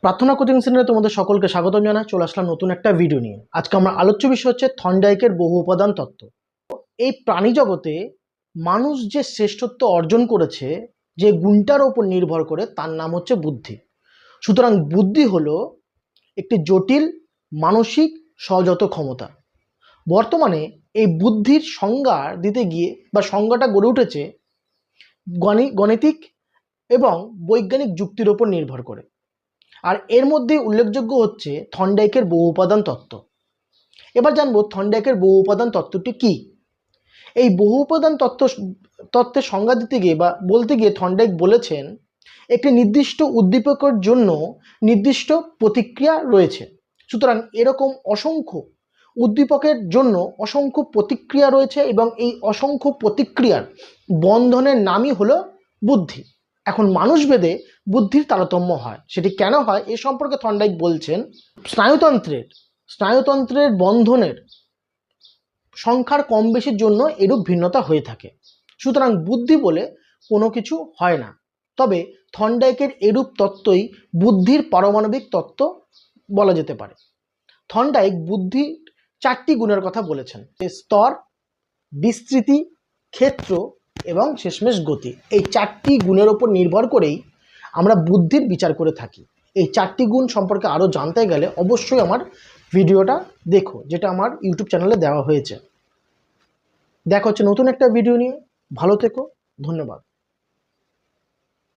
প্রার্থনা কোচিং সেন্টারে তোমাদের সকলকে স্বাগতম জানাই। চলে আসলাম নতুন একটা ভিডিও নিয়ে। আজকে আমার আলোচ্য বিষয় হচ্ছে থর্নডাইকের বহু উপাদান তত্ত্ব। এই প্রাণী জগতে মানুষ যে শ্রেষ্ঠত্ব অর্জন করেছে, যে গুণটার ওপর নির্ভর করে, তার নাম হচ্ছে বুদ্ধি। সুতরাং বুদ্ধি হলো একটি জটিল মানসিক সহজাত ক্ষমতা। বর্তমানে এই বুদ্ধির সংজ্ঞা দিতে গিয়ে বা সংজ্ঞাটা গড়ে উঠেছে গণিতিক এবং বৈজ্ঞানিক যুক্তির ওপর নির্ভর করে। আর এর মধ্যে উল্লেখযোগ্য হচ্ছে থর্নডাইকের বহু উপাদান তত্ত্ব। এবার জানবো থর্নডাইকের বহু উপাদান তত্ত্বটি কি। এই বহু উপাদান তত্ত্বের সংজ্ঞা দিতে গিয়ে বা বলতে গিয়ে থর্নডাইক বলেছেন, একটি নির্দিষ্ট উদ্দীপকের জন্য নির্দিষ্ট প্রতিক্রিয়া রয়েছে। সুতরাং এরকম অসংখ্য উদ্দীপকের জন্য অসংখ্য প্রতিক্রিয়া রয়েছে এবং এই অসংখ্য প্রতিক্রিয়ার বন্ধনের নামই হলো বুদ্ধি। এখন মানুষভেদে বুদ্ধির তারতম্য হয়। সেটি কেন হয় এ সম্পর্কে থর্নডাইক বলছেন, স্নায়ুতন্ত্রের বন্ধনের সংখ্যার কম বেশির জন্য এরূপ ভিন্নতা হয়ে থাকে। সুতরাং বুদ্ধি বলে কোনো কিছু হয় না। তবে থর্নডাইকের এরূপ তত্ত্বই বুদ্ধির পারমাণবিক তত্ত্ব বলা যেতে পারে। থর্নডাইক বুদ্ধির 4টি গুণের কথা বলেছেন: স্তর, বিস্তৃতি, ক্ষেত্র এবং শেষমেশ গতি। এই 4টি গুণের উপর নির্ভর করেই আমরা বুদ্ধির বিচার করে থাকি। এই 4টি গুণ সম্পর্কে আরও জানতে গেলে অবশ্যই আমার ভিডিওটা দেখো, যেটা আমার ইউটিউব চ্যানেলে দেওয়া হয়েছে। দেখা হচ্ছে নতুন একটা ভিডিও নিয়ে। ভালো থেকো, ধন্যবাদ।